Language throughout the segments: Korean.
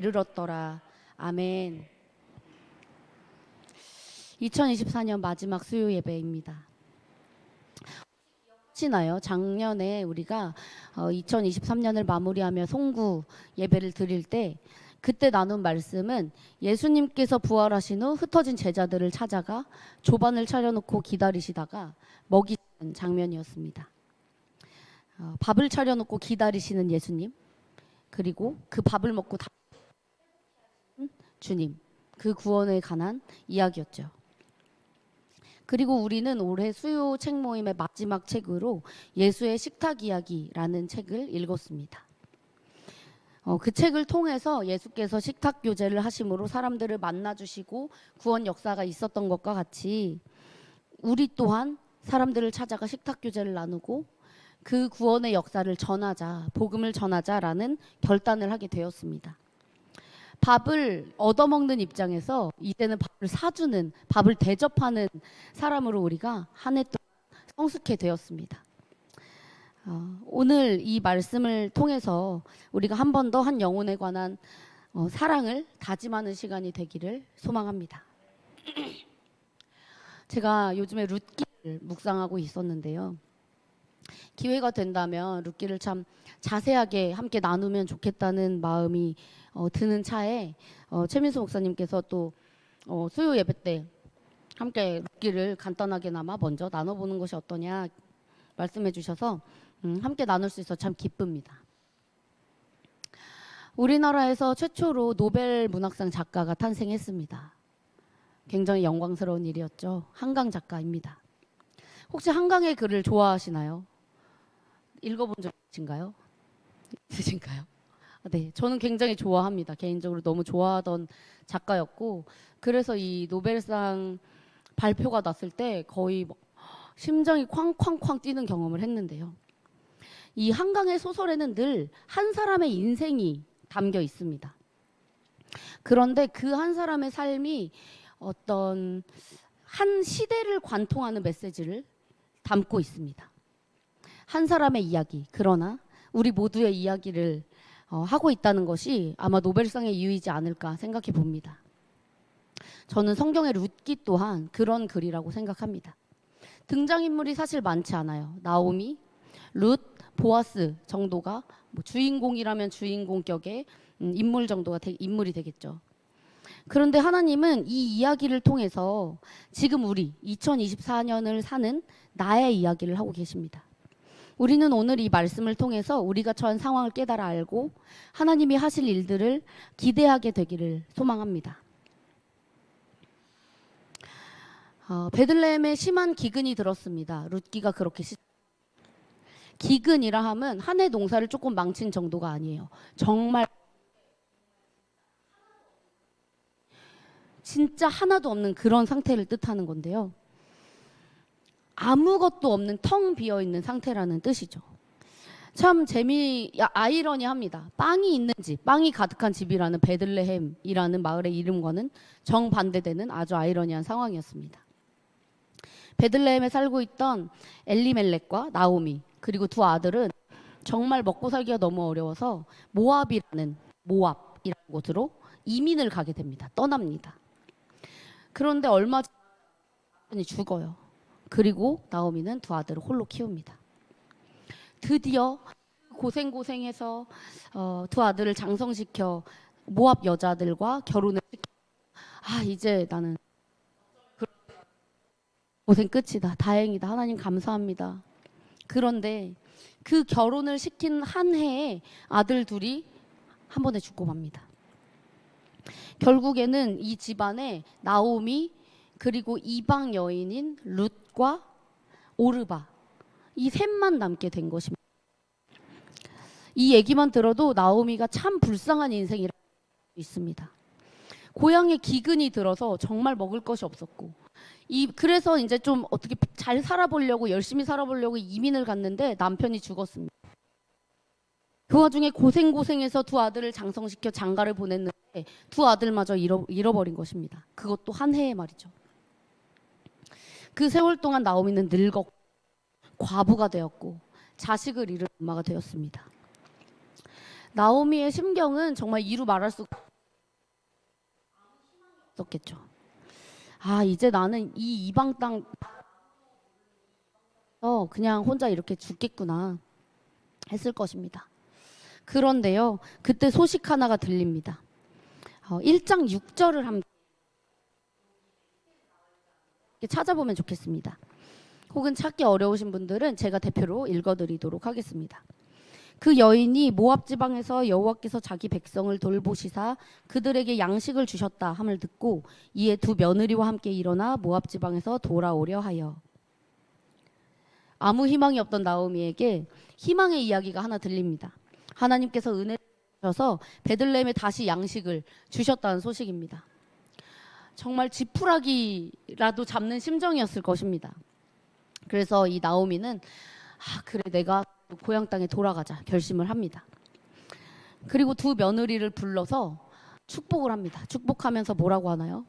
이르렀더라. 아멘. 2024년 마지막 수요 예배입니다. 혹시나요? 작년에 우리가 2023년을 마무리하며 송구 예배를 드릴 때 그때 나눈 말씀은 예수님께서 부활하신 후 흩어진 제자들을 찾아가 조반을 차려놓고 기다리시다가 먹이시는 장면이었습니다. 밥을 차려놓고 기다리시는 예수님, 그리고 그 밥을 먹고 다 주님, 그 구원에 관한 이야기였죠. 그리고 우리는 올해 수요 책 모임의 마지막 책으로 예수의 식탁 이야기라는 책을 읽었습니다. 그 책을 통해서 예수께서 식탁 교제를 하심으로 사람들을 만나주시고 구원 역사가 있었던 것과 같이 우리 또한 사람들을 찾아가 식탁 교제를 나누고 그 구원의 역사를 전하자, 복음을 전하자라는 결단을 하게 되었습니다. 밥을 얻어먹는 입장에서 이제는 밥을 사주는, 밥을 대접하는 사람으로 우리가 한 해 동안 성숙해 되었습니다. 오늘 이 말씀을 통해서 우리가 한 번 더 한 영혼에 관한 사랑을 다짐하는 시간이 되기를 소망합니다. 제가 요즘에 룻기를 묵상하고 있었는데요. 기회가 된다면 룻기를 참 자세하게 함께 나누면 좋겠다는 마음이 드는 차에 최민수 목사님께서 또 수요 예배 때 함께 룻기를 간단하게나마 먼저 나눠보는 것이 어떠냐 말씀해 주셔서 함께 나눌 수 있어 참 기쁩니다. 우리나라에서 최초로 노벨 문학상 작가가 탄생했습니다. 굉장히 영광스러운 일이었죠. 한강 작가입니다. 혹시 한강의 글을 좋아하시나요? 읽어본 적 있으신가요? 네, 저는 굉장히 좋아합니다. 개인적으로 너무 좋아하던 작가였고, 그래서 이 노벨상 발표가 났을 때 거의 심장이 쾅쾅쾅 뛰는 경험을 했는데요. 이 한강의 소설에는 늘 한 사람의 인생이 담겨 있습니다. 그런데 그 한 사람의 삶이 어떤 한 시대를 관통하는 메시지를 담고 있습니다. 한 사람의 이야기, 그러나 우리 모두의 이야기를 하고 있다는 것이 아마 노벨상의 이유이지 않을까 생각해 봅니다. 저는 성경의 룻기 또한 그런 글이라고 생각합니다. 등장인물이 사실 많지 않아요. 나오미, 룻, 보아스 정도가 주인공이라면 주인공 격의 인물 정도가 인물이 되겠죠. 그런데 하나님은 이 이야기를 통해서 지금 우리 2024년을 사는 나의 이야기를 하고 계십니다. 우리는 오늘 이 말씀을 통해서 우리가 처한 상황을 깨달아 알고 하나님이 하실 일들을 기대하게 되기를 소망합니다. 베들레헴에 심한 기근이 들었습니다. 룻기가 그렇게 기근이라 함은 한 해 농사를 조금 망친 정도가 아니에요. 정말 진짜 하나도 없는 그런 상태를 뜻하는 건데요. 아무것도 없는 텅 비어있는 상태라는 뜻이죠. 참 아이러니합니다. 빵이 있는 집, 빵이 가득한 집이라는 베들레헴이라는 마을의 이름과는 정반대되는 아주 아이러니한 상황이었습니다. 베들레헴에 살고 있던 엘리멜렉과 나오미 그리고 두 아들은 정말 먹고 살기가 너무 어려워서 모압이라는 곳으로 이민을 가게 됩니다. 떠납니다. 그런데 얼마 전에 죽어요. 그리고 나오미는 두 아들을 홀로 키웁니다. 드디어 고생해서 두 아들을 장성시켜 모압 여자들과 결혼을 시켜 이제 나는 고생 끝이다. 다행이다. 하나님 감사합니다. 그런데 그 결혼을 시킨 한 해에 아들 둘이 한 번에 죽고 맙니다. 결국에는 이 집안에 나오미 그리고 이방 여인인 룻과 오르바 이 셋만 남게 된 것입니다. 이 얘기만 들어도 나오미가 참 불쌍한 인생이라고 있습니다. 고향에 기근이 들어서 정말 먹을 것이 없었고 그래서 이제 좀 어떻게 잘 살아보려고 열심히 살아보려고 이민을 갔는데 남편이 죽었습니다. 그 와중에 고생해서 두 아들을 장성시켜 장가를 보냈는데 두 아들마저 잃어버린 것입니다. 그것도 한 해에 말이죠. 그 세월 동안 나오미는 늙었고 과부가 되었고 자식을 잃은 엄마가 되었습니다. 나오미의 심경은 정말 이루 말할 수 있었겠죠. 아, 이제 나는 이 이방 땅 그냥 혼자 이렇게 죽겠구나 했을 것입니다. 그런데요, 그때 소식 하나가 들립니다. 1장 6절을 함께 찾아보면 좋겠습니다. 혹은 찾기 어려우신 분들은 제가 대표로 읽어드리도록 하겠습니다. 그 여인이 모압 지방에서 여호와께서 자기 백성을 돌보시사 그들에게 양식을 주셨다 함을 듣고 이에 두 며느리와 함께 일어나 모압 지방에서 돌아오려 하여. 아무 희망이 없던 나오미에게 희망의 이야기가 하나 들립니다. 하나님께서 은혜 주셔서 베들레헴에 다시 양식을 주셨다는 소식입니다. 정말 지푸라기라도 잡는 심정이었을 것입니다. 그래서 이 나오미는 그래, 내가 고향 땅에 돌아가자 결심을 합니다. 그리고 두 며느리를 불러서 축복을 합니다. 축복하면서 뭐라고 하나요?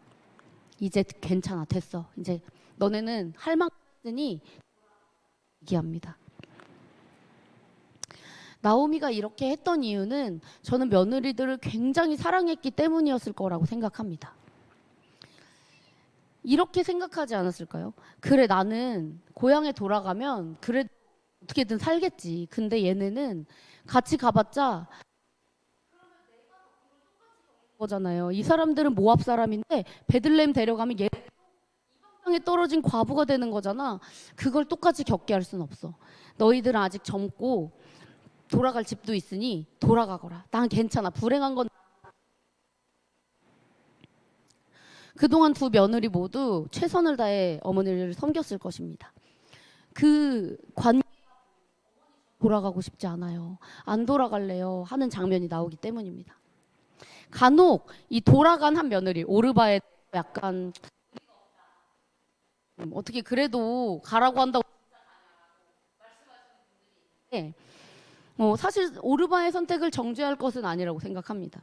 이제 괜찮아, 됐어. 이제 너네는 할 만큼 했으니 얘기합니다. 나오미가 이렇게 했던 이유는 저는 며느리들을 굉장히 사랑했기 때문이었을 거라고 생각합니다. 이렇게 생각하지 않았을까요? 그래, 나는 고향에 돌아가면 그래 어떻게든 살겠지. 근데 얘네는 같이 가봤자 거잖아요. 이 사람들은 모압 사람인데 베들레헴 데려가면 얘 땅에 떨어진 과부가 되는 거잖아. 그걸 똑같이 겪게 할 수는 없어. 너희들은 아직 젊고 돌아갈 집도 있으니 돌아가거라. 난 괜찮아. 불행한 건 그동안 두 며느리 모두 최선을 다해 어머니를 섬겼을 것입니다. 그 관계 돌아가고 싶지 않아요. 안 돌아갈래요 하는 장면이 나오기 때문입니다. 간혹 이 돌아간 한 며느리 오르바에 약간 어떻게 그래도 가라고 한다고 사실 오르바의 선택을 정죄할 것은 아니라고 생각합니다.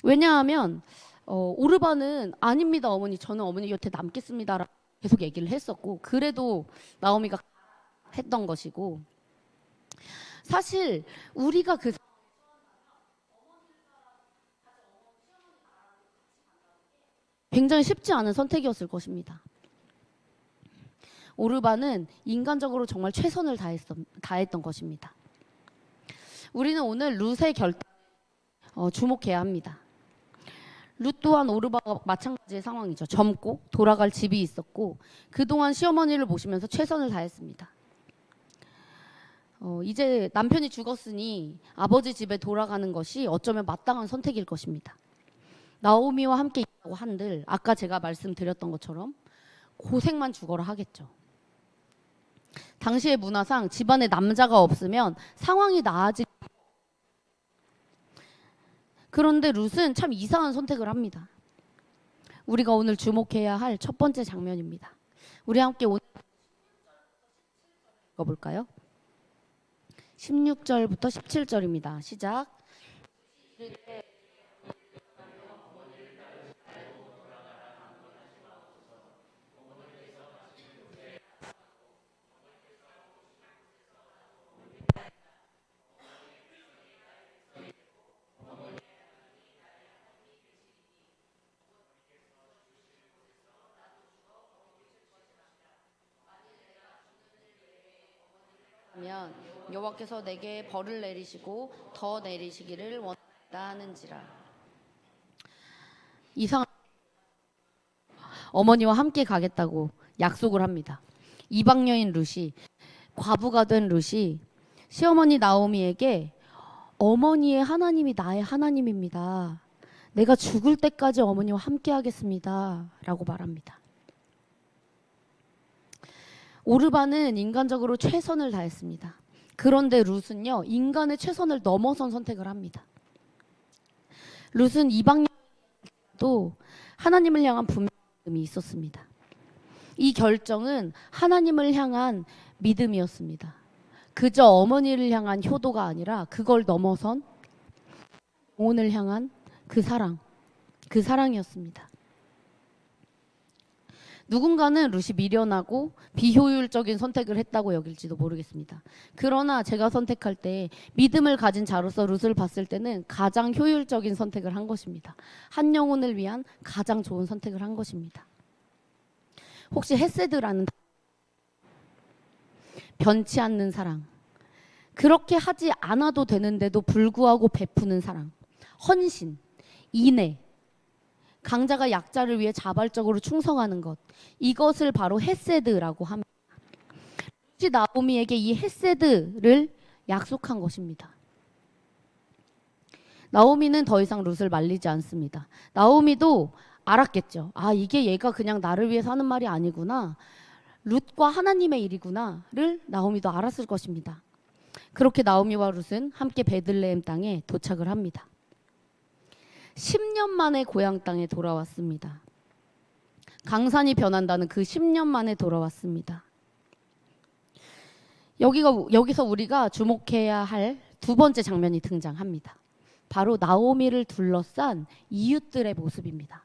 왜냐하면 오르바는 아닙니다 어머니, 저는 어머니 곁에 남겠습니다 라고 계속 얘기를 했었고, 그래도 나오미가 했던 것이고, 사실 우리가 그 굉장히 쉽지 않은 선택이었을 것입니다. 오르바는 인간적으로 정말 최선을 다했던 것입니다. 우리는 오늘 룻의 결단 주목해야 합니다. 룻 또한 오르바와 마찬가지의 상황이죠. 젊고 돌아갈 집이 있었고 그동안 시어머니를 모시면서 최선을 다했습니다. 이제 남편이 죽었으니 아버지 집에 돌아가는 것이 어쩌면 마땅한 선택일 것입니다. 나오미와 함께 있다고 한들 아까 제가 말씀드렸던 것처럼 고생만 죽어라 하겠죠. 당시의 문화상 집안에 남자가 없으면 상황이 나아지. 그런데 룻은 참 이상한 선택을 합니다. 우리가 오늘 주목해야 할 첫 번째 장면입니다. 우리 함께 오늘 읽어볼까요? 16절부터 17절입니다. 시작. 여호와께서 내게 벌을 내리시고 더 내리시기를 원한다 하는지라. 이상 어머니와 함께 가겠다고 약속을 합니다. 이방 여인 룻이, 과부가 된 룻이 시어머니 나오미에게 어머니의 하나님이 나의 하나님입니다. 내가 죽을 때까지 어머니와 함께 하겠습니다 라고 말합니다. 오르바는 인간적으로 최선을 다했습니다. 그런데 룻은요, 인간의 최선을 넘어선 선택을 합니다. 룻은 이방 여인도 하나님을 향한 분명함이 있었습니다. 이 결정은 하나님을 향한 믿음이었습니다. 그저 어머니를 향한 효도가 아니라 그걸 넘어선 영혼을 향한 그 사랑이었습니다. 누군가는 룻이 미련하고 비효율적인 선택을 했다고 여길지도 모르겠습니다. 그러나 제가 선택할 때 믿음을 가진 자로서 룻을 봤을 때는 가장 효율적인 선택을 한 것입니다. 한 영혼을 위한 가장 좋은 선택을 한 것입니다. 혹시 헤세드라는 변치 않는 사랑, 그렇게 하지 않아도 되는데도 불구하고 베푸는 사랑, 헌신, 인애, 강자가 약자를 위해 자발적으로 충성하는 것, 이것을 바로 헤세드라고 합니다. 룻이 나오미에게 이 헤세드를 약속한 것입니다. 나오미는 더 이상 룻을 말리지 않습니다. 나오미도 알았겠죠. 아, 이게 얘가 그냥 나를 위해서 하는 말이 아니구나. 룻과 하나님의 일이구나를 나오미도 알았을 것입니다. 그렇게 나오미와 룻은 함께 베들레헴 땅에 도착을 합니다. 10년 만에 고향 땅에 돌아왔습니다. 강산이 변한다는 그 10년 만에 돌아왔습니다. 여기서 우리가 주목해야 할 두 번째 장면이 등장합니다. 바로 나오미를 둘러싼 이웃들의 모습입니다.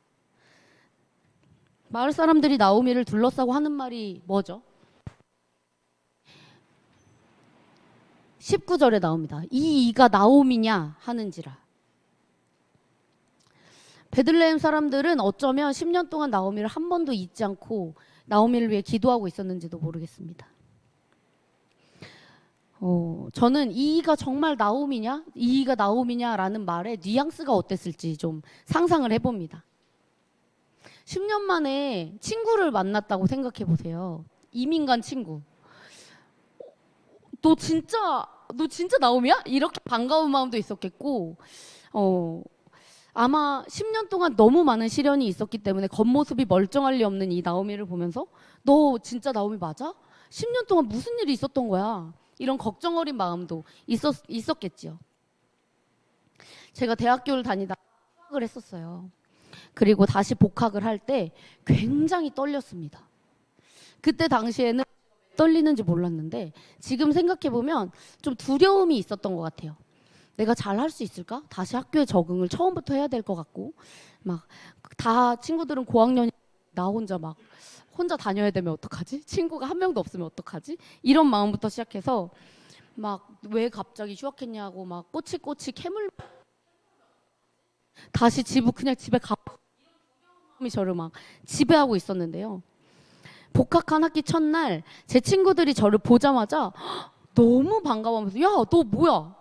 마을 사람들이 나오미를 둘러싸고 하는 말이 뭐죠? 19절에 나옵니다. 이 이가 나오미냐 하는지라. 베들레헴 사람들은 어쩌면 10년 동안 나오미를 한 번도 잊지 않고 나오미를 위해 기도하고 있었는지도 모르겠습니다. 저는 이가 정말 나오미냐? 이가 나오미냐라는 말의 뉘앙스가 어땠을지 좀 상상을 해봅니다. 10년 만에 친구를 만났다고 생각해 보세요. 이민 간 친구. 너 진짜 나오미야? 이렇게 반가운 마음도 있었겠고, 아마 10년 동안 너무 많은 시련이 있었기 때문에 겉모습이 멀쩡할 리 없는 이 나오미를 보면서 너 진짜 나오미 맞아? 10년 동안 무슨 일이 있었던 거야? 이런 걱정 어린 마음도 있었겠지요. 제가 대학교를 다니다 휴학을 했었어요. 그리고 다시 복학을 할 때 굉장히 떨렸습니다. 그때 당시에는 떨리는지 몰랐는데 지금 생각해보면 좀 두려움이 있었던 것 같아요. 내가 잘 할 수 있을까? 다시 학교에 적응을 처음부터 해야 될 것 같고, 막 다 친구들은 고학년이 나 혼자 막 혼자 다녀야 되면 어떡하지? 친구가 한 명도 없으면 어떡하지? 이런 마음부터 시작해서 막 왜 갑자기 휴학했냐고 막 꼬치꼬치 캐물 다시 그냥 집에 가 이 저를 막 지배하고 있었는데요. 복학한 학기 첫날 제 친구들이 저를 보자마자 너무 반가워하면서 야, 너 뭐야?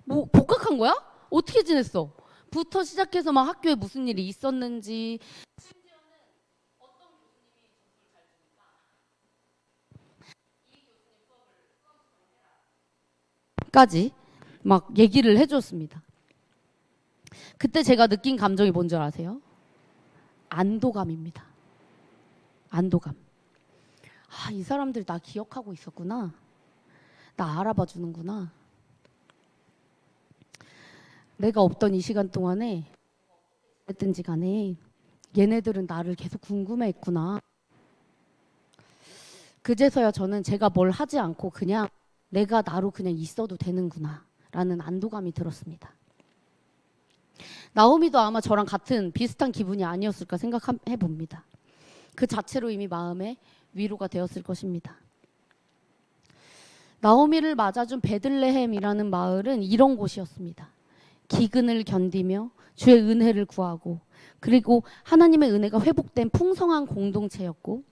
뭐 복학한 거야? 어떻게 지냈어? 부터 시작해서 막 학교에 무슨 일이 있었는지 까지 막 얘기를 해줬습니다. 그때 제가 느낀 감정이 뭔지 아세요? 안도감입니다. 안도감. 아, 이 사람들 나 기억하고 있었구나. 나 알아봐 주는구나. 내가 없던 이 시간 동안에 했든지 간에 얘네들은 나를 계속 궁금해했구나. 그제서야 저는 제가 뭘 하지 않고 그냥 내가 나로 그냥 있어도 되는구나 라는 안도감이 들었습니다. 나오미도 아마 저랑 같은 비슷한 기분이 아니었을까 생각해 봅니다. 그 자체로 이미 마음에 위로가 되었을 것입니다. 나오미를 맞아준 베들레헴이라는 마을은 이런 곳이었습니다. 기근을 견디며 주의 은혜를 구하고 그리고 하나님의 은혜가 회복된 풍성한 공동체였고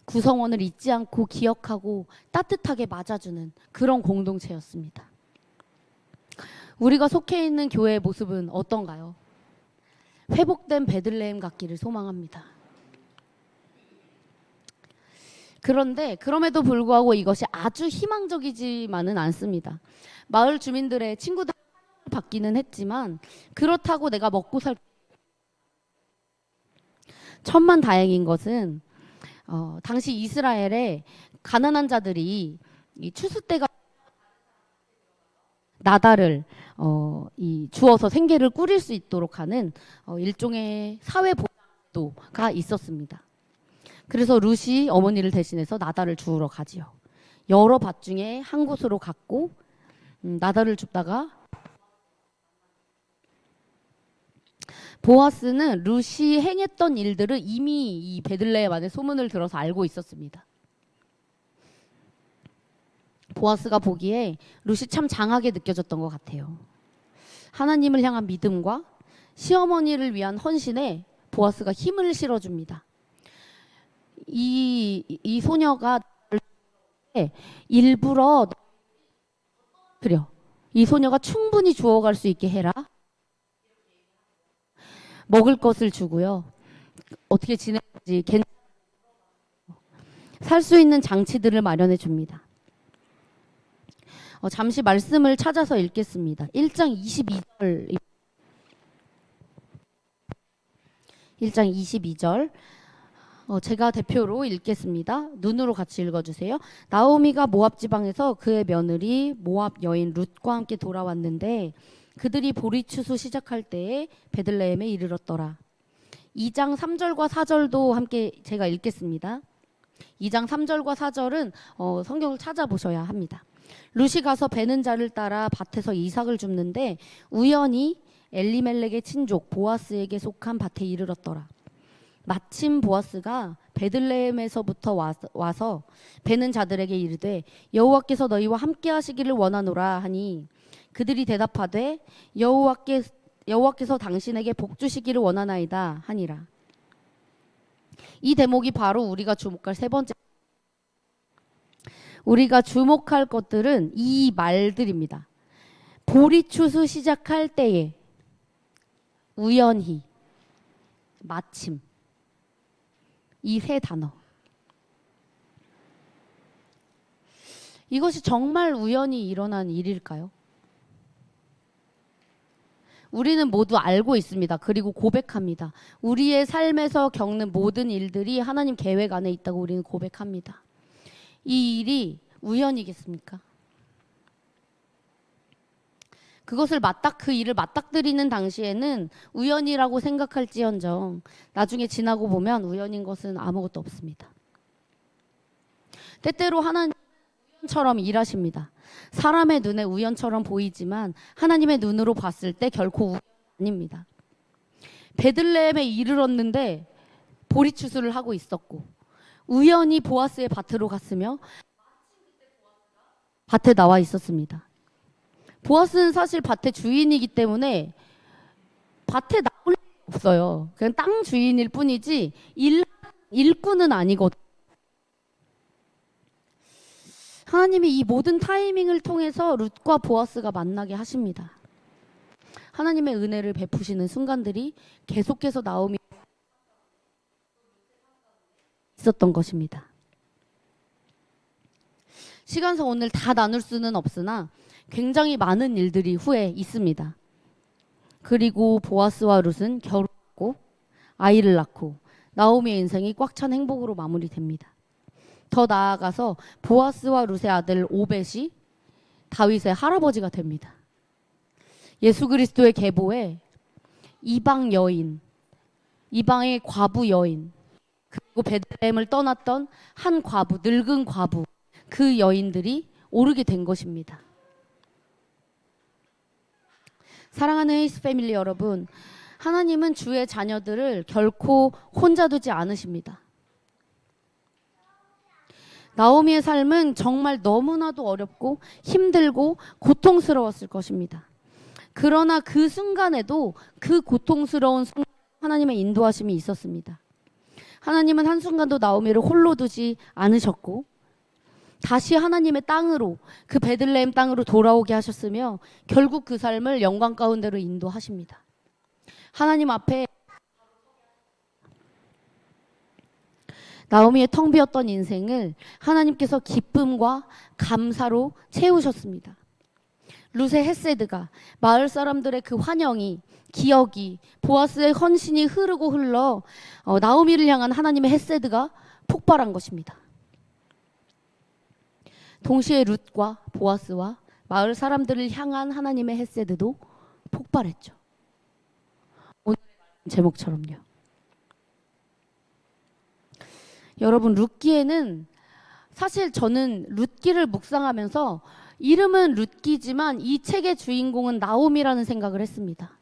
구성원을 잊지 않고 기억하고 따뜻하게 맞아주는 그런 공동체였습니다. 우리가 속해 있는 교회의 모습은 어떤가요? 회복된 베들레헴 같기를 소망합니다. 그런데 그럼에도 불구하고 이것이 아주 희망적이지만은 않습니다. 마을 주민들의 친구들 받기는 했지만 그렇다고 내가 먹고 살 천만다행인 것은 당시 이스라엘에 가난한 자들이 이 추수 때가 나달을 주어서 생계를 꾸릴 수 있도록 하는 일종의 사회 보호가 있었습니다. 그래서 룻이 어머니를 대신해서 나달을 주우러 가지요. 여러 밭 중에 한 곳으로 갔고 나달을 줍다가 보아스는 룻이 행했던 일들을 이미 이 베들레헴 안에 소문을 들어서 알고 있었습니다. 보아스가 보기에 룻이 참 장하게 느껴졌던 것 같아요. 하나님을 향한 믿음과 시어머니를 위한 헌신에 보아스가 힘을 실어줍니다. 이 소녀가 일부러 그려 이 소녀가 충분히 주워갈 수 있게 해라. 먹을 것을 주고요. 어떻게 지내는지 살 수 있는 장치들을 마련해 줍니다. 잠시 말씀을 찾아서 읽겠습니다. 1장 22절 1장 22절 제가 대표로 읽겠습니다. 눈으로 같이 읽어주세요. 나오미가 모압 지방에서 그의 며느리 모압 여인 룻과 함께 돌아왔는데 그들이 보리추수 시작할 때에 베들레헴에 이르렀더라. 2장 3절과 4절도 함께 제가 읽겠습니다. 2장 3절과 4절은 성경을 찾아보셔야 합니다. 룻이 가서 베는 자를 따라 밭에서 이삭을 줍는데 우연히 엘리멜렉의 친족 보아스에게 속한 밭에 이르렀더라. 마침 보아스가 베들레헴에서부터 와서 베는 자들에게 이르되 여호와께서 너희와 함께 하시기를 원하노라 하니 그들이 대답하되 여호와께서 당신에게 복 주시기를 원하나이다 하니라. 이 대목이 바로 우리가 주목할 세 번째. 우리가 주목할 것들은 이 말들입니다. 보리추수 시작할 때에 우연히 마침 이 세 단어. 이것이 정말 우연히 일어난 일일까요? 우리는 모두 알고 있습니다. 그리고 고백합니다. 우리의 삶에서 겪는 모든 일들이 하나님 계획 안에 있다고 우리는 고백합니다. 이 일이 우연이겠습니까? 그 일을 맞닥뜨리는 당시에는 우연이라고 생각할지언정 나중에 지나고 보면 우연인 것은 아무것도 없습니다. 때때로 하나님은 우연처럼 일하십니다. 사람의 눈에 우연처럼 보이지만 하나님의 눈으로 봤을 때 결코 우연이 아닙니다. 베들레헴에 이르렀는데 보리추수를 하고 있었고 우연히 보아스의 밭으로 갔으며 밭에 나와 있었습니다. 보아스는 사실 밭의 주인이기 때문에 밭에 나올 일 없어요. 그냥 땅 주인일 뿐이지 일꾼은 아니거든요. 하나님이 이 모든 타이밍을 통해서 룻과 보아스가 만나게 하십니다. 하나님의 은혜를 베푸시는 순간들이 계속해서 나오미 있었던 것입니다. 시간상 오늘 다 나눌 수는 없으나 굉장히 많은 일들이 후에 있습니다. 그리고 보아스와 룻은 결혼하고 아이를 낳고 나오미의 인생이 꽉 찬 행복으로 마무리됩니다. 더 나아가서 보아스와 룻의 아들 오벳이 다윗의 할아버지가 됩니다. 예수 그리스도의 계보에 이방 여인, 이방의 과부 여인, 그리고 베들레헴을 떠났던 한 과부, 늙은 과부, 그 여인들이 오르게 된 것입니다. 사랑하는 헤이스 패밀리 여러분, 하나님은 주의 자녀들을 결코 혼자 두지 않으십니다. 나오미의 삶은 정말 너무나도 어렵고 힘들고 고통스러웠을 것입니다. 그러나 그 순간에도 그 고통스러운 순간 하나님의 인도하심이 있었습니다. 하나님은 한순간도 나오미를 홀로 두지 않으셨고 다시 하나님의 땅으로, 그 베들레헴 땅으로 돌아오게 하셨으며 결국 그 삶을 영광 가운데로 인도하십니다. 하나님 앞에 나오미의 텅 비었던 인생을 하나님께서 기쁨과 감사로 채우셨습니다. 룻의 헤세드가, 마을 사람들의 그 환영이, 기억이, 보아스의 헌신이 흐르고 흘러 나오미를 향한 하나님의 헤세드가 폭발한 것입니다. 동시에 룻과 보아스와 마을 사람들을 향한 하나님의 헤세드도 폭발했죠. 오늘 제목처럼요. 여러분, 룻기에는 사실 저는 룻기를 묵상하면서 이름은 룻기지만 이 책의 주인공은 나오미라는 생각을 했습니다.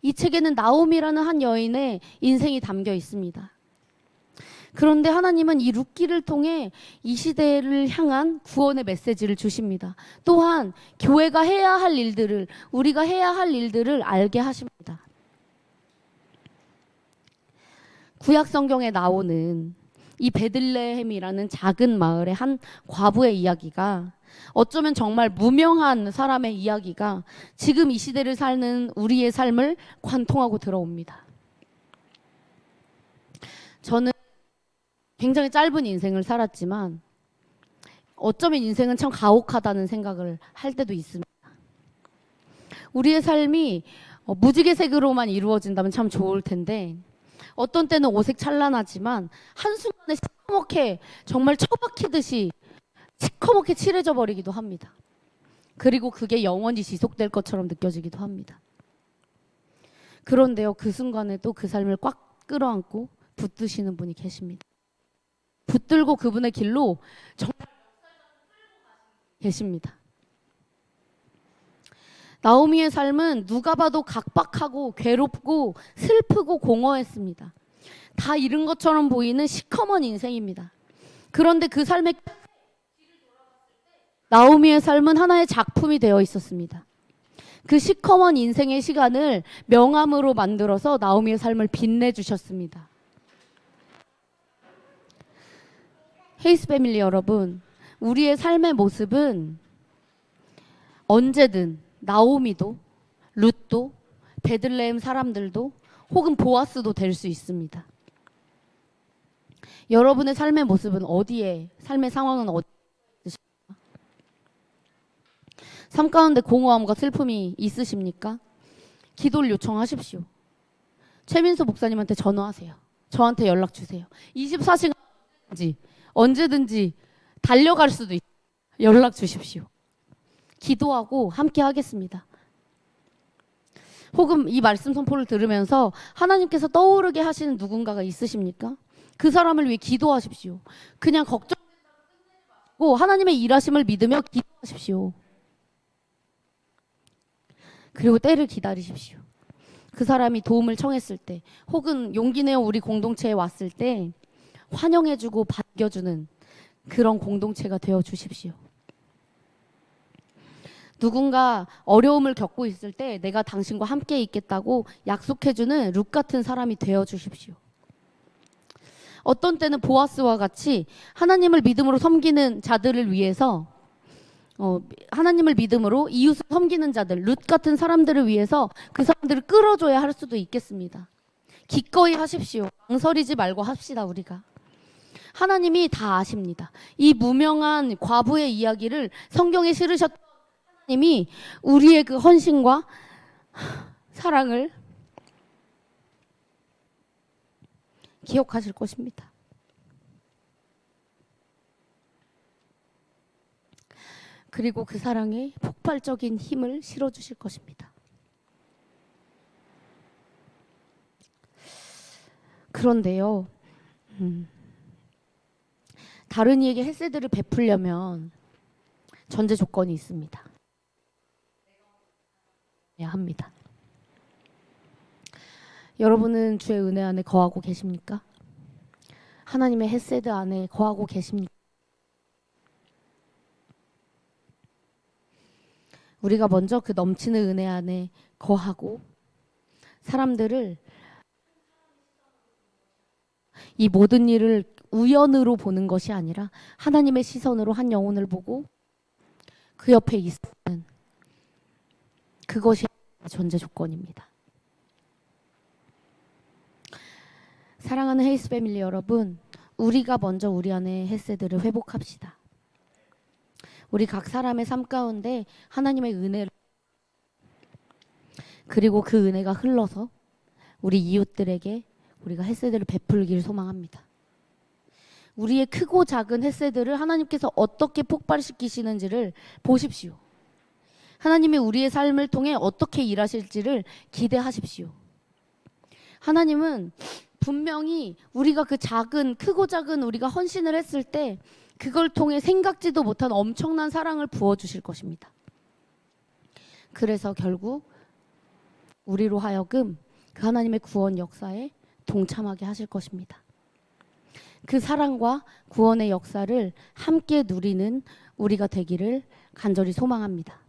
이 책에는 나오미라는 한 여인의 인생이 담겨 있습니다. 그런데 하나님은 이 룻기를 통해 이 시대를 향한 구원의 메시지를 주십니다. 또한 교회가 해야 할 일들을, 우리가 해야 할 일들을 알게 하십니다. 구약 성경에 나오는 이 베들레헴이라는 작은 마을의 한 과부의 이야기가, 어쩌면 정말 무명한 사람의 이야기가 지금 이 시대를 사는 우리의 삶을 관통하고 들어옵니다. 저는 굉장히 짧은 인생을 살았지만 어쩌면 인생은 참 가혹하다는 생각을 할 때도 있습니다. 우리의 삶이 무지개색으로만 이루어진다면 참 좋을 텐데, 어떤 때는 오색찬란하지만 한순간에 시커멓게, 정말 처박히듯이 시커멓게 칠해져 버리기도 합니다. 그리고 그게 영원히 지속될 것처럼 느껴지기도 합니다. 그런데요, 그 순간에도 그 삶을 꽉 끌어안고 붙드시는 분이 계십니다. 붙들고 그분의 길로 정말 계십니다. 나오미의 삶은 누가 봐도 각박하고 괴롭고 슬프고 공허했습니다. 다 잃은 것처럼 보이는 시커먼 인생입니다. 그런데 그 삶의 나오미의 삶은 하나의 작품이 되어 있었습니다. 그 시커먼 인생의 시간을 명암으로 만들어서 나오미의 삶을 빛내주셨습니다. 헤이스 패밀리 여러분, 우리의 삶의 모습은 언제든 나오미도, 룻도, 베들레헴 사람들도, 혹은 보아스도 될 수 있습니다. 여러분의 삶의 모습은 어디에, 삶의 상황은 어디에 있으십니까? 삶 가운데 공허함과 슬픔이 있으십니까? 기도를 요청하십시오. 최민수 목사님한테 전화하세요. 저한테 연락 주세요. 24시간 언제든지 달려갈 수도 있어요. 연락 주십시오. 기도하고 함께 하겠습니다. 혹은 이 말씀 선포를 들으면서 하나님께서 떠오르게 하시는 누군가가 있으십니까? 그 사람을 위해 기도하십시오. 그냥 걱정하고 하나님의 일하심을 믿으며 기도하십시오. 그리고 때를 기다리십시오. 그 사람이 도움을 청했을 때, 혹은 용기 내어 우리 공동체에 왔을 때 환영해주고 반겨주는 그런 공동체가 되어 주십시오. 누군가 어려움을 겪고 있을 때 내가 당신과 함께 있겠다고 약속해주는 룻 같은 사람이 되어 주십시오. 어떤 때는 보아스와 같이 하나님을 믿음으로 섬기는 자들을 위해서, 하나님을 믿음으로 이웃을 섬기는 자들, 룻 같은 사람들을 위해서 그 사람들을 끌어줘야 할 수도 있겠습니다. 기꺼이 하십시오. 망설이지 말고 합시다. 우리가 하나님이 다 아십니다. 이 무명한 과부의 이야기를 성경에 실으셨던 하나님이 우리의 그 헌신과 사랑을 기억하실 것입니다. 그리고 그 사랑에 폭발적인 힘을 실어주실 것입니다. 그런데요, 다른 이에게 헤세드를 베풀려면 전제 조건이 있습니다. 해야 합니다. 여러분은 주의 은혜 안에 거하고 계십니까? 하나님의 헤세드 안에 거하고 계십니까? 우리가 먼저 그 넘치는 은혜 안에 거하고 사람들을, 이 모든 일을 우연으로 보는 것이 아니라 하나님의 시선으로 한 영혼을 보고 그 옆에 있는, 그것이 전제 조건입니다. 사랑하는 헤이스 패밀리 여러분, 우리가 먼저 우리 안에 헤세드를 회복합시다. 우리 각 사람의 삶 가운데 하나님의 은혜를, 그리고 그 은혜가 흘러서 우리 이웃들에게 우리가 헤세드를 베풀기를 소망합니다. 우리의 크고 작은 헤세드를 하나님께서 어떻게 폭발시키시는지를 보십시오. 하나님이 우리의 삶을 통해 어떻게 일하실지를 기대하십시오. 하나님은 분명히 우리가 그 작은, 크고 작은 우리가 헌신을 했을 때 그걸 통해 생각지도 못한 엄청난 사랑을 부어주실 것입니다. 그래서 결국 우리로 하여금 그 하나님의 구원 역사에 동참하게 하실 것입니다. 그 사랑과 구원의 역사를 함께 누리는 우리가 되기를 간절히 소망합니다.